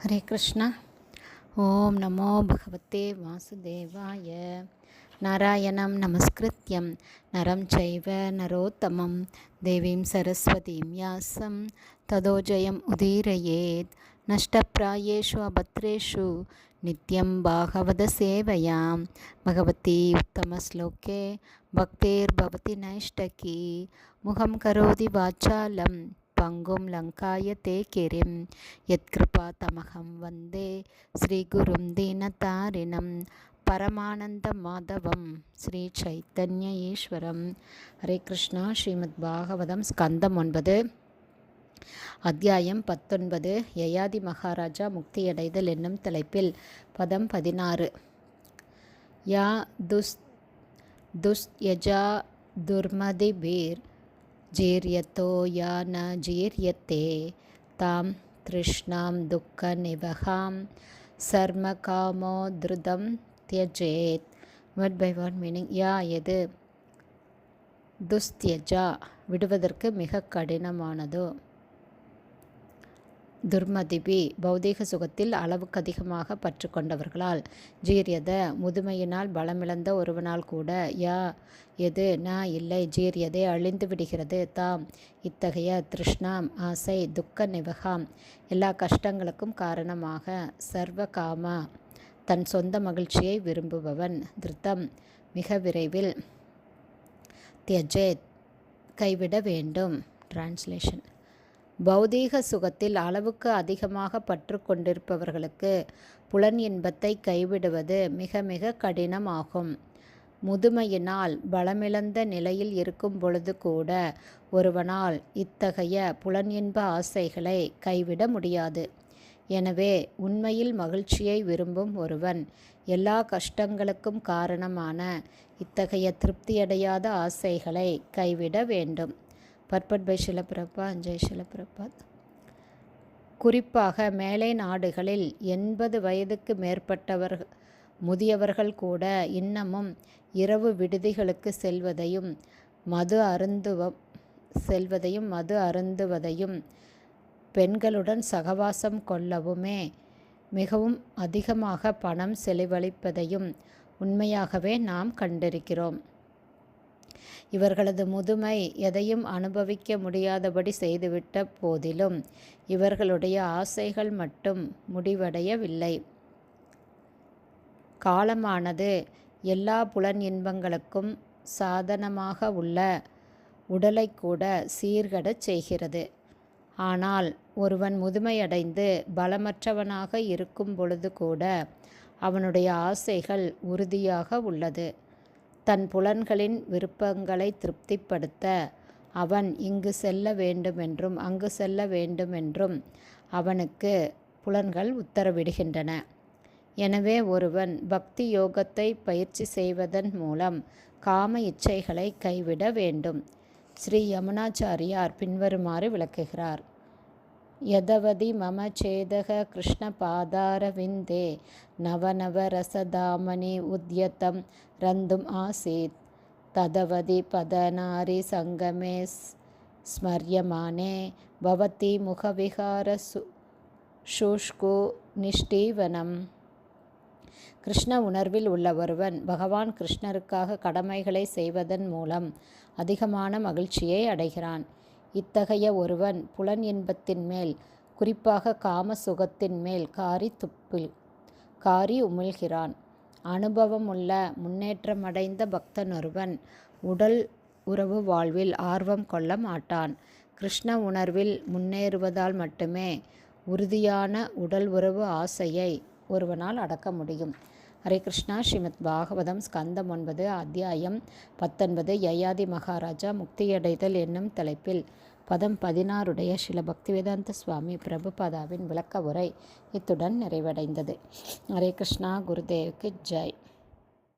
ஹரே கிருஷ்ணா. ஓம் நமோ பகவதே வாசுதேவாய. நாராயணம் நமஸ்கிருத்யம் நரம் சைவ நரோத்தமம் தேவீம் சரஸ்வதீம் யாசம் ததோ ஜெயம் உதீரயேத். நஷ்டப்ராயேஷு அபத்ரேஷு நித்யம் பாகவத சேவையாம் பகவதி உத்தமஸ்லோகே பக்தேர்பவதி நைஷ்டகி. முகம் கரோதி வாச்சாலம் பங்கும் லங்காய தே கிரிம் யத்கிருபா தமகம் வந்தே ஸ்ரீகுரும் தீனதாரிணம் பரமானந்த மாதவம் ஸ்ரீ சைத்தன்ய ஈஸ்வரம். ஹரே கிருஷ்ணா. ஸ்ரீமத் பாகவதம் ஸ்கந்தம் 9 அத்தியாயம் 19 யயாதி மகாராஜா முக்தியடைதல் என்னும் தலைப்பில் பதம் 16. யா துஸ்யஜா துர்மதிபீர் ஜீர்யத்தோ யா ந ஜீர்யத்தே தாம் த்ருஷ்ணாம் துக்க நிவகாம் சர்ம காமோ திருதம் தியஜேத். Word by word meaning. யா எது துஸ்தியஜா விடுவதற்கு மிக கடினமானதோ, துர்மதிபி பௌதீக சுகத்தில் அளவுக்கு அதிகமாக பற்று கொண்டவர்களால், ஜீரியத முதுமையினால் பலமிழந்த ஒருவனால் கூட, யா எது ந இல்லை ஜீரியதே அழிந்து விடுகிறது, தாம் இத்தகைய திருஷ்ணாம் ஆசை, துக்க நிவகாம் எல்லா கஷ்டங்களுக்கும் காரணமாக, சர்வ காமா தன் சொந்த மகிழ்ச்சியை விரும்புபவன், திருத்தம் மிக விரைவில், தியஜேத் கைவிட வேண்டும். டிரான்ஸ்லேஷன். பௌதீக சுகத்தில் அளவுக்கு அதிகமாக பற்று கொண்டிருப்பவர்களுக்கு புலன் இன்பத்தை கைவிடுவது மிக மிக கடினமாகும். முதுமையினால் பலமிழந்த நிலையில் இருக்கும் பொழுது கூட ஒருவனால் இத்தகைய புலன் இன்ப ஆசைகளை கைவிட முடியாது. எனவே உண்மையில் மகிழ்ச்சியை விரும்பும் ஒருவன் எல்லா கஷ்டங்களுக்கும் காரணமான இத்தகைய திருப்தியடையாத ஆசைகளை கைவிட வேண்டும். பர்பட் பை ஷில பிரபாத். ஜெய் ஷில பிரபாத். குறிப்பாக மேலை நாடுகளில் 80 வயதுக்கு மேற்பட்டவர் முதியவர்கள் கூட இன்னமும் இரவு விடுதிகளுக்கு செல்வதையும் மது அருந்துவதையும் பெண்களுடன் சகவாசம் கொள்ளவுமே மிகவும் அதிகமாக பணம் செலவழிப்பதையும் உண்மையாகவே நாம் கண்டிருக்கிறோம். இவர்களது முதுமை எதையும் அனுபவிக்க முடியாதபடி செய்துவிட்ட போதிலும் இவர்களுடைய ஆசைகள் மட்டும் முடிவடையவில்லை. காலமானது எல்லா புலன் இன்பங்களுக்கும் சாதனமாக உள்ள உடலை கூட சீர்கடச் செய்கிறது. ஆனால் ஒருவன் முதுமையடைந்து பலமற்றவனாக இருக்கும் பொழுது கூட அவனுடைய ஆசைகள் உறுதியாக உள்ளது. தன் புலன்களின் விருப்பங்களை திருப்திப்படுத்த அவன் இங்கு செல்ல வேண்டுமென்றும் அங்கு செல்ல வேண்டுமென்றும் அவனுக்கு புலன்கள் உத்தரவிடுகின்றன. எனவே ஒருவன் பக்தி யோகத்தை பயிற்சி செய்வதன் மூலம் காம இச்சைகளை கைவிட வேண்டும். ஸ்ரீ யமுனாச்சாரியார் பின்வருமாறு விளக்குகிறார். யதவதி மம சேதக கிருஷ்ண பாதாரவிந்தே நவநவ ரசதாமனி உத்யதம் ரந்தும் ஆசீத் ததவதி பதநாரி சங்கமே ஸ்மர்யமானே பவதி முகவிகார சுஷ்கு நிஷ்டீவனம். கிருஷ்ண உணர்வில் உள்ள ஒருவன் பகவான் கிருஷ்ணருக்காக கடமைகளை செய்வதன் மூலம் அதிகமான மகிழ்ச்சியை அடைகிறான். இத்தகைய ஒருவன் புலன் இன்பத்தின் மேல், குறிப்பாக காம சுகத்தின் மேல் காரி உமிழ்கிறான். அனுபவமுள்ள முன்னேற்றமடைந்த பக்தனொருவன் உடல் உறவு வாழ்வில் ஆர்வம் கொள்ள மாட்டான். கிருஷ்ண உணர்வில் முன்னேறுவதால் மட்டுமே உறுதியான உடல் உறவு ஆசையை ஒருவனால் அடக்க முடியும். ஹரே கிருஷ்ணா. ஸ்ரீமத் பாகவதம் ஸ்கந்தம் 9 அத்தியாயம் 19 யயாதி மகாராஜா முக்தியடைதல் என்னும் தலைப்பில் பதம் 16 ஸ்ரீல பக்திவேதாந்த சுவாமி பிரபுபாதாவின் விளக்க உரை இத்துடன் நிறைவடைந்தது. ஹரே கிருஷ்ணா. குருதேவுக்கு ஜெய்.